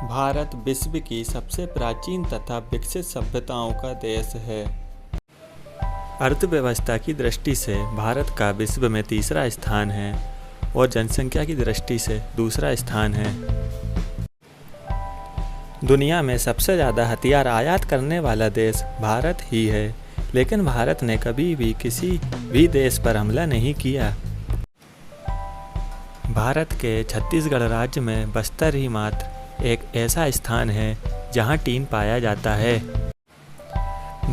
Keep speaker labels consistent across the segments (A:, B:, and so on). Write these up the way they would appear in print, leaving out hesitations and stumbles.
A: भारत विश्व की सबसे प्राचीन तथा विकसित सभ्यताओं का देश है। अर्थव्यवस्था की दृष्टि से भारत का विश्व में तीसरा स्थान है और जनसंख्या की दृष्टि से दूसरा स्थान है। दुनिया में सबसे ज़्यादा हथियार आयात करने वाला देश भारत ही है, लेकिन भारत ने कभी भी किसी भी देश पर हमला नहीं किया। भारत के छत्तीसगढ़ राज्य में बस्तर ही मात्र एक ऐसा स्थान है जहां टीन पाया जाता है।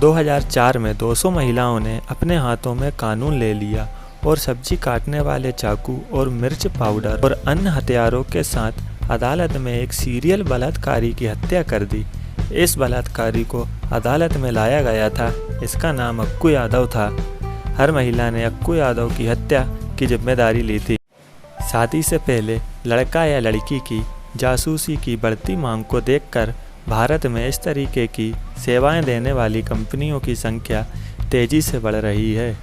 A: 2004 में 200 महिलाओं ने अपने हाथों में कानून ले लिया और सब्जी काटने वाले चाकू और मिर्च पाउडर और अन्य हथियारों के साथ अदालत में एक सीरियल बलात्कारी की हत्या कर दी। इस बलात्कारी को अदालत में लाया गया था। इसका नाम अक्कू यादव था। हर महिला ने अक्कू यादव की हत्या की जिम्मेदारी ली थी। शादी से पहले लड़का या लड़की की जासूसी की बढ़ती मांग को देखकर भारत में इस तरीके की सेवाएं देने वाली कंपनियों की संख्या तेज़ी से बढ़ रही है।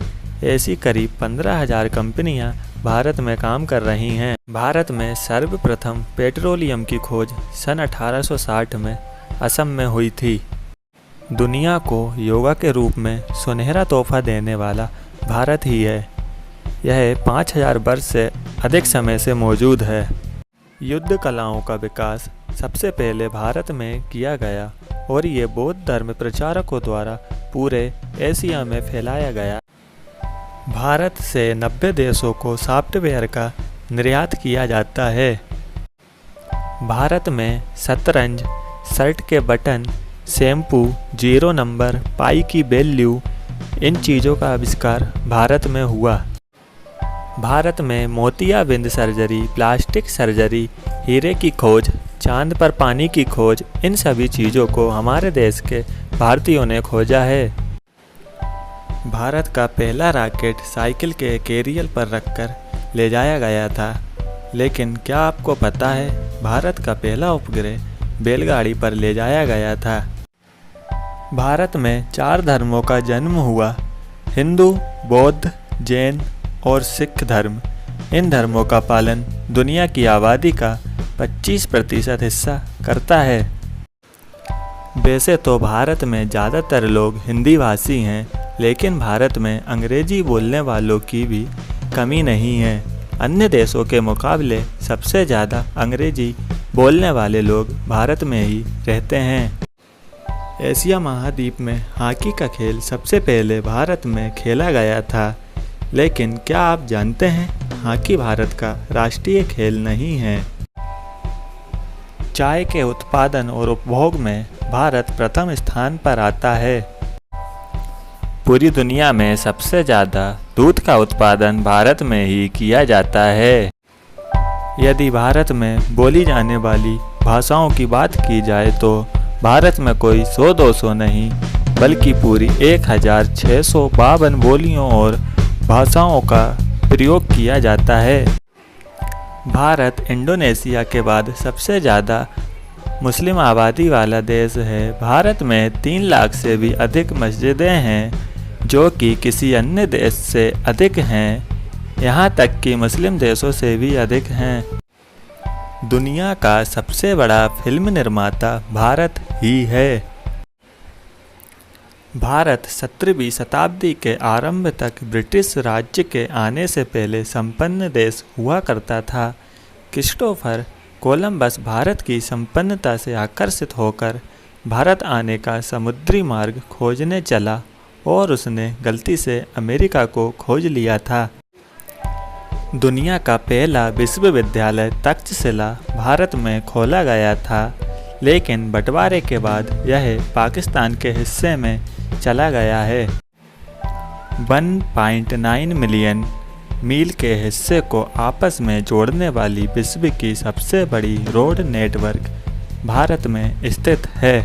A: ऐसी करीब 15,000 कंपनियां भारत में काम कर रही हैं। भारत में सर्वप्रथम पेट्रोलियम की खोज सन 1860 में असम में हुई थी। दुनिया को योगा के रूप में सुनहरा तोहफा देने वाला भारत ही है। यह 5000 वर्ष से अधिक समय से मौजूद है। युद्ध कलाओं का विकास सबसे पहले भारत में किया गया और ये बौद्ध धर्म प्रचारकों द्वारा पूरे एशिया में फैलाया गया। भारत से 90 देशों को सॉफ्टवेयर का निर्यात किया जाता है। भारत में शतरंज, शर्ट के बटन, शैम्पू, 0 नंबर, पाई की वैल्यू, इन चीज़ों का आविष्कार भारत में हुआ। भारत में मोतियाबिंद सर्जरी, प्लास्टिक सर्जरी, हीरे की खोज, चांद पर पानी की खोज, इन सभी चीज़ों को हमारे देश के भारतीयों ने खोजा है। भारत का पहला रॉकेट साइकिल के कैरियर पर रखकर ले जाया गया था। लेकिन क्या आपको पता है, भारत का पहला उपग्रह बैलगाड़ी पर ले जाया गया था। भारत में 4 धर्मों का जन्म हुआ: हिंदू, बौद्ध, जैन और सिख धर्म। इन धर्मों का पालन दुनिया की आबादी का 25% हिस्सा करता है। वैसे तो भारत में ज़्यादातर लोग हिंदी भाषी हैं, लेकिन भारत में अंग्रेजी बोलने वालों की भी कमी नहीं है। अन्य देशों के मुकाबले सबसे ज़्यादा अंग्रेजी बोलने वाले लोग भारत में ही रहते हैं। एशिया महाद्वीप में हॉकी का खेल सबसे पहले भारत में खेला गया था। लेकिन क्या आप जानते हैं, हॉकी भारत का राष्ट्रीय खेल नहीं है। चाय के उत्पादन और उपभोग में भारत प्रथम स्थान पर आता है। पूरी दुनिया में सबसे ज़्यादा दूध का उत्पादन भारत में ही किया जाता है। यदि भारत में बोली जाने वाली भाषाओं की बात की जाए तो भारत में कोई 100-200 नहीं, बल्कि पूरी 1652 बोलियों और भाषाओं का प्रयोग किया जाता है। भारत इंडोनेशिया के बाद सबसे ज़्यादा मुस्लिम आबादी वाला देश है। भारत में 3 लाख से भी अधिक मस्जिदें हैं, जो कि किसी अन्य देश से अधिक हैं। यहाँ तक कि मुस्लिम देशों से भी अधिक हैं। दुनिया का सबसे बड़ा फिल्म निर्माता भारत ही है। भारत 17वीं शताब्दी के आरंभ तक ब्रिटिश राज्य के आने से पहले संपन्न देश हुआ करता था। क्रिस्टोफर कोलंबस भारत की संपन्नता से आकर्षित होकर भारत आने का समुद्री मार्ग खोजने चला और उसने गलती से अमेरिका को खोज लिया था। दुनिया का पहला विश्वविद्यालय तक्षशिला भारत में खोला गया था, लेकिन बंटवारे के बाद यह पाकिस्तान के हिस्से में चला गया है। 1.9 मिलियन मील के हिस्से को आपस में जोड़ने वाली विश्व की सबसे बड़ी रोड नेटवर्क भारत में स्थित है।